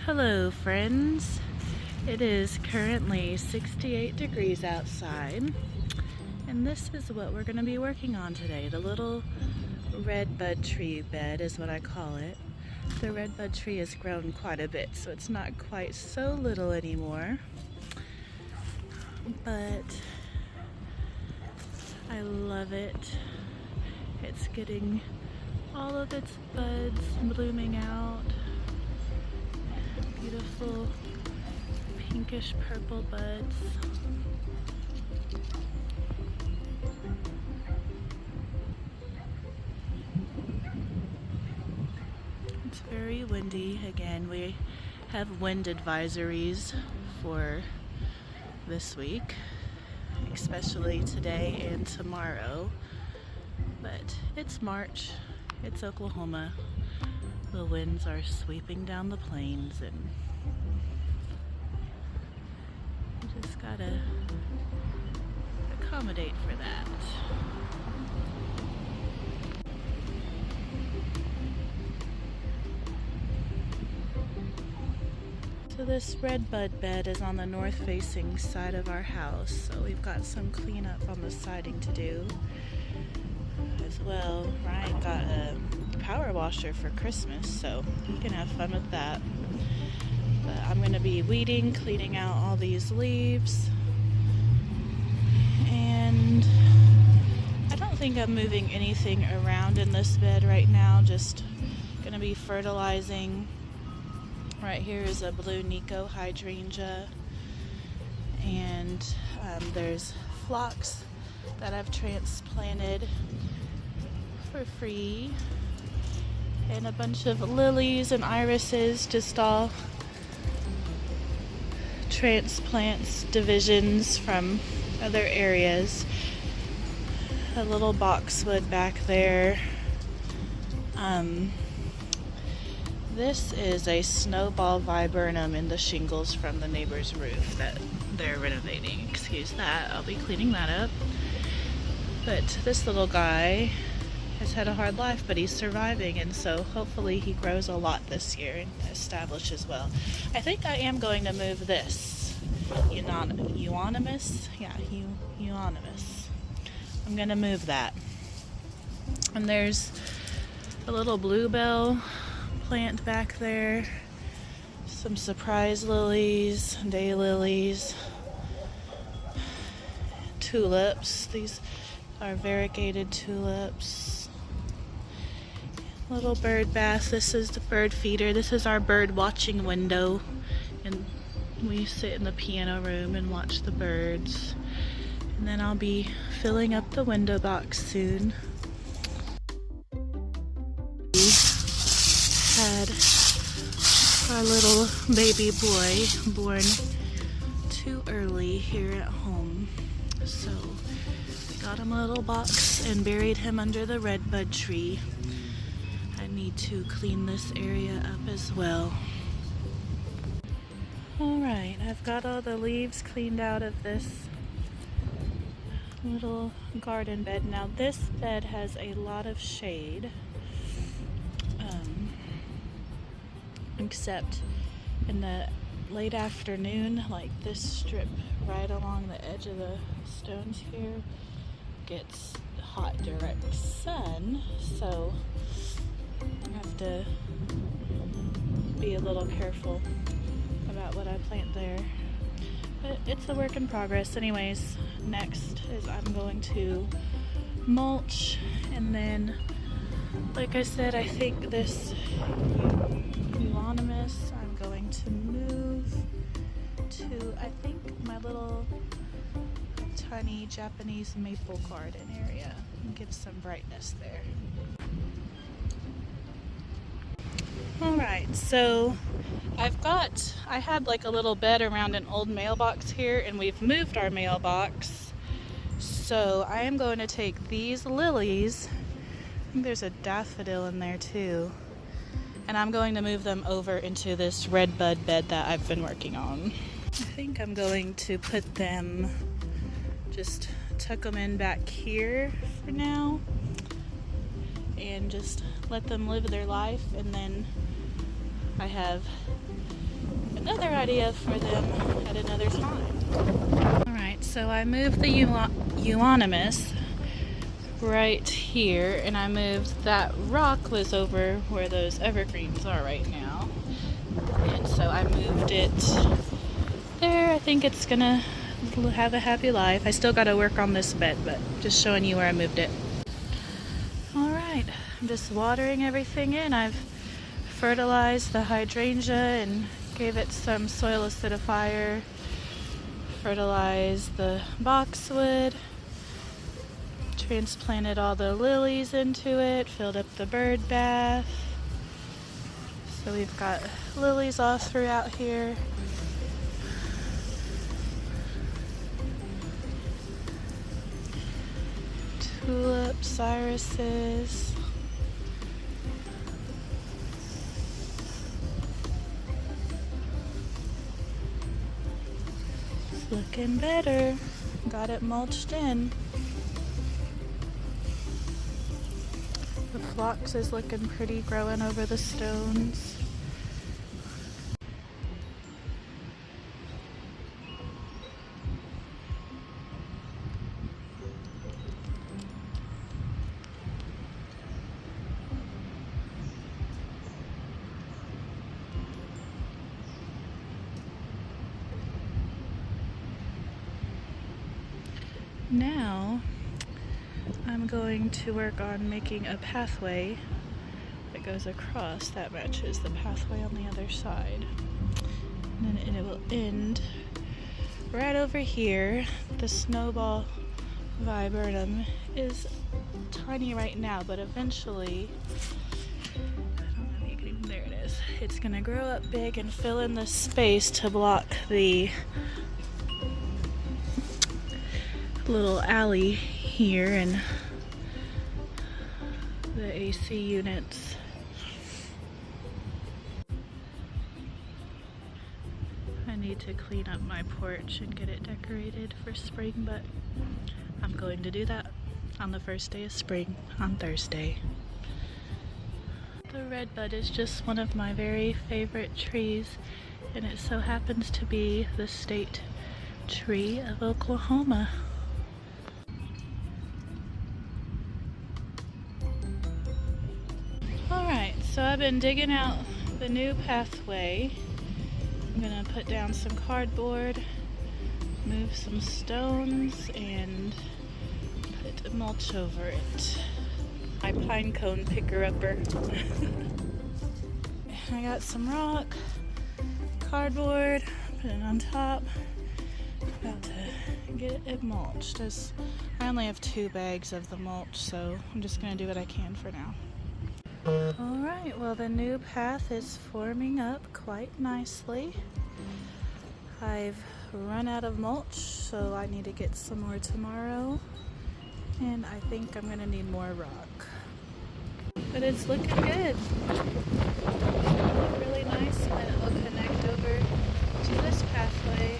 Hello friends, it is currently 68 degrees outside and this is what we're going to be working on today. The little redbud tree bed is what I call it. The redbud tree has grown quite a bit, so it's not quite so little anymore, but I love it. It's getting all of its buds blooming out. Beautiful pinkish purple buds. It's very windy. Again, we have wind advisories for this week, especially today and tomorrow. But it's March, it's Oklahoma. The winds are sweeping down the plains and you just gotta accommodate for that. So this redbud bed is on the north facing side of our house, so we've got some cleanup on the siding to do as well. Ryan got a power washer for Christmas, so he can have fun with that. But I'm going to be weeding, cleaning out all these leaves, and I don't think I'm moving anything around in this bed right now, just going to be fertilizing. Right here is a blue Nico hydrangea, and there's phlox that I've transplanted for free, and a bunch of lilies and irises, just all transplants, divisions from other areas. A little boxwood back there. This is a snowball viburnum in the shingles from the neighbor's roof that they're renovating. Excuse that, I'll be cleaning that up. But this little guy has had a hard life, but he's surviving, and so hopefully he grows a lot this year and establishes well. I think I am going to move this euonymus. Yeah, euonymus. I'm gonna move that. And there's a little bluebell plant back there, some surprise lilies, daylilies, tulips. These are variegated tulips. Little bird bath. This is the bird feeder. This is our bird watching window, and we sit in the piano room and watch the birds. And then I'll be filling up the window box soon. We had our little baby boy born too early here at home, so we got him a little box and buried him under the redbud tree. I need to clean this area up as well. Alright, I've got all the leaves cleaned out of this little garden bed. Now this bed has a lot of shade, except in the late afternoon, like this strip right along the edge of the stones here gets hot direct sun, so I have to be a little careful about what I plant there. But it's a work in progress. Anyways, next is I'm going to mulch, and then, like I said, I think this euonymus I'm going to move to, I think, my little tiny Japanese maple garden area and give some brightness there. Alright, so I had like a little bed around an old mailbox here, and we've moved our mailbox. So I am going to take these lilies, I think there's a daffodil in there too, and I'm going to move them over into this redbud bed that I've been working on. I think I'm going to put them, just tuck them in back here for now and just let them live their life, and then I have another idea for them at another time. Alright, so I moved the euonymus right here, and I moved that rock was over where those evergreens are right now. And so I moved it there. I think it's gonna have a happy life. I still gotta work on this bed, but just showing you where I moved it. Alright, I'm just watering everything in. I've fertilized the hydrangea and gave it some soil acidifier, fertilized the boxwood, transplanted all the lilies into it, filled up the bird bath. So we've got lilies all throughout here. Tulips, irises. It's looking better. Got it mulched in. The phlox is looking pretty, growing over the stones. Now I'm going to work on making a pathway that goes across that matches the pathway on the other side. And then it will end right over here. The snowball viburnum is tiny right now, but eventually, I don't know if you can, there it is. It's gonna grow up big and fill in the space to block the little alley here and the AC units. I need to clean up my porch and get it decorated for spring, but I'm going to do that on the first day of spring, on Thursday. The redbud is just one of my very favorite trees, and it so happens to be the state tree of Oklahoma. Alright, so I've been digging out the new pathway. I'm gonna put down some cardboard, move some stones, and put a mulch over it. My pine cone picker-upper. I got some rock, cardboard, put it on top. About to get it mulched. I only have 2 bags of the mulch, so I'm just gonna do what I can for now. Alright, well the new path is forming up quite nicely. I've run out of mulch, so I need to get some more tomorrow. And I think I'm gonna need more rock. But it's looking good. It'll look really nice, and then it will connect over to this pathway.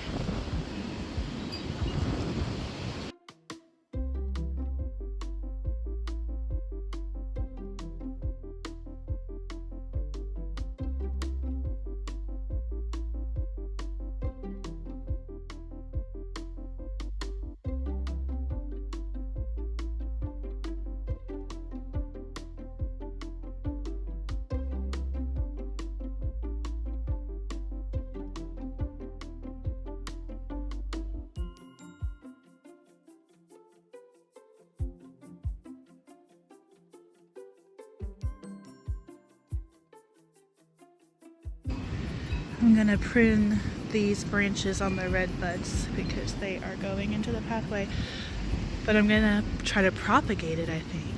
I'm gonna prune these branches on the redbuds because they are going into the pathway, but I'm gonna try to propagate it, I think.